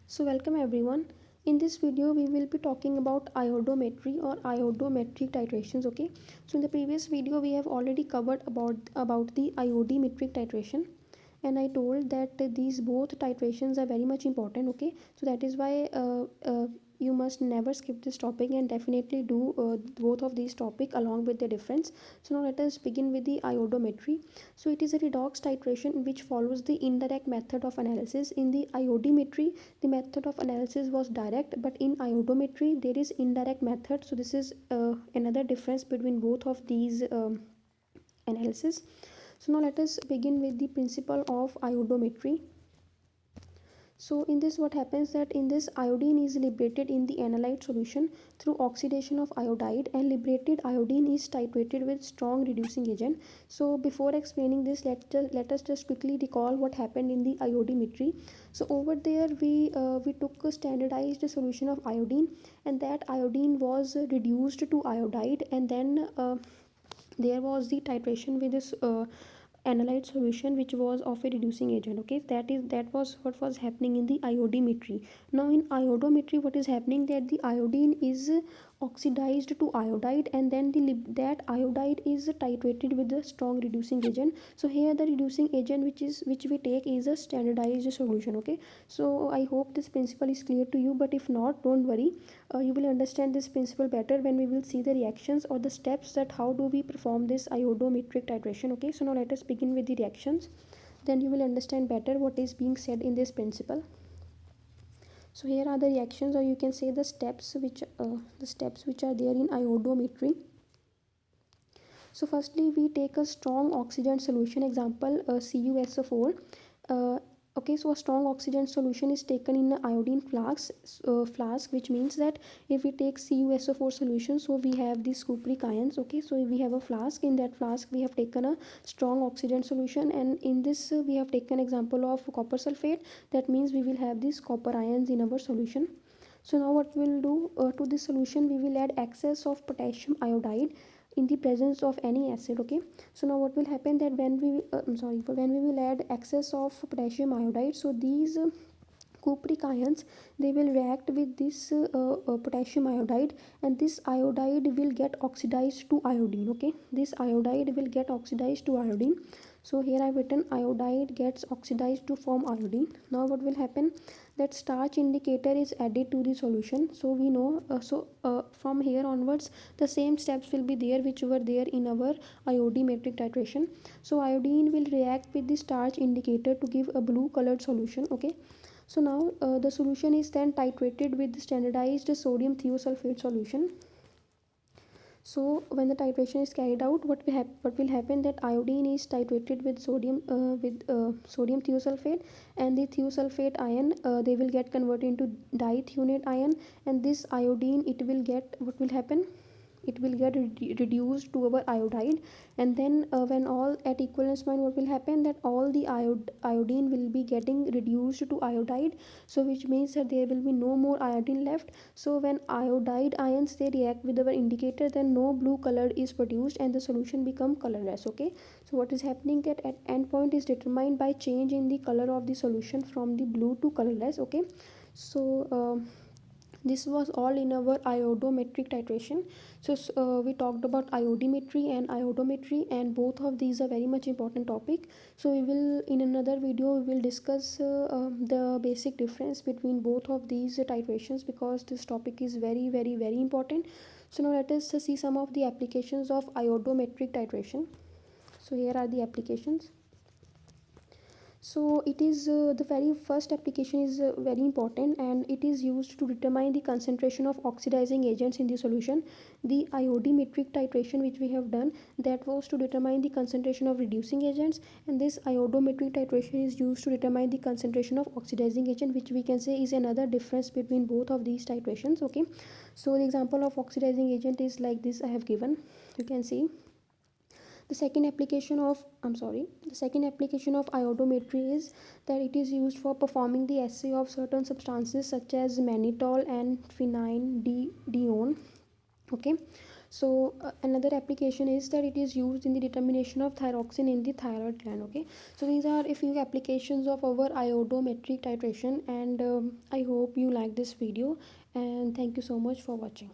So welcome everyone. In this video we will be talking about iodometry or iodometric titrations. Okay. So in the previous video we have already covered about the iodimetric titration, and I told that these both titrations are very much important. Okay. So that is why you must never skip this topic and definitely do both of these topic along with the difference. So now let us begin with the iodometry. So it is a redox titration which follows the indirect method of analysis. In the iodimetry, the method of analysis was direct, but in iodometry there is indirect method. So this is another difference between both of these analysis. So now let us begin with the principle of iodometry. So in this what happens that in this iodine is liberated in the analyte solution through oxidation of iodide, and liberated iodine is titrated with strong reducing agent. So before explaining this, let us just quickly recall what happened in the iodimetry. So over there we took a standardized solution of iodine, and that iodine was reduced to iodide, and then there was the titration with this analyte solution which was of a reducing agent. Okay, that was what was happening in the iodimetry. Now in iodometry what is happening that the iodine is oxidized to iodide, and then that iodide is titrated with a strong reducing agent. So here the reducing agent which we take is a standardized solution. Okay, so I hope this principle is clear to you, but if not, don't worry, you will understand this principle better when we will see the reactions or the steps that how do we perform this iodometric titration. Okay, so now let us begin with the reactions, then you will understand better what is being said in this principle. So here are the reactions, or you can say the steps which are there in iodometry. So firstly we take a strong oxidant solution, example CuSO4. Okay, so a strong oxidant solution is taken in an iodine flask, which means that if we take CuSO4 solution, so we have these cupric ions. Okay, so we have a flask, in that flask we have taken a strong oxidant solution, and in this we have taken example of copper sulfate. That means we will have these copper ions in our solution. So now what we'll do to this solution, we will add excess of potassium iodide in the presence of any acid. Okay, so now what will happen that when we will add excess of potassium iodide, so these cupric ions, they will react with this potassium iodide, and this iodide will get oxidized to iodine. Okay, this iodide will get oxidized to iodine. So here I have written iodide gets oxidized to form iodine. Now what will happen that starch indicator is added to the solution. So we know from here onwards the same steps will be there which were there in our iodimetric titration. So iodine will react with the starch indicator to give a blue colored solution. Okay, so now the solution is then titrated with the standardized sodium thiosulfate solution. So when the titration is carried out, what will happen that iodine is titrated with sodium thiosulfate, and the thiosulfate ion they will get converted into dithionate ion, and this iodine it will get, what will happen, it will get reduced to our iodide, and then when all at equivalence point, what will happen that all the iodine will be getting reduced to iodide. So which means that there will be no more iodine left. So when iodide ions they react with our indicator, then no blue color is produced and the solution become colorless. Okay, so what is happening that at end point is determined by change in the color of the solution from the blue to colorless. Okay, so this was all in our iodometric titration. So we talked about iodimetry and iodometry, and both of these are very much important topic. So we will, in another video we will discuss the basic difference between both of these titrations, because this topic is very important. So now let us see some of the applications of iodometric titration. So here are the applications. So it is the very first application is very important, and it is used to determine the concentration of oxidizing agents in the solution. The iodimetric titration which we have done, that was to determine the concentration of reducing agents, and this iodometric titration is used to determine the concentration of oxidizing agent, which we can say is another difference between both of these titrations. Okay, so the example of oxidizing agent is like this I have given, you can see. The second application of iodometry is that it is used for performing the assay of certain substances such as mannitol and phenylnedione. Okay, So another application is that it is used in the determination of thyroxine in the thyroid gland. Okay, so these are a few applications of our iodometric titration, and I hope you like this video, and thank you so much for watching.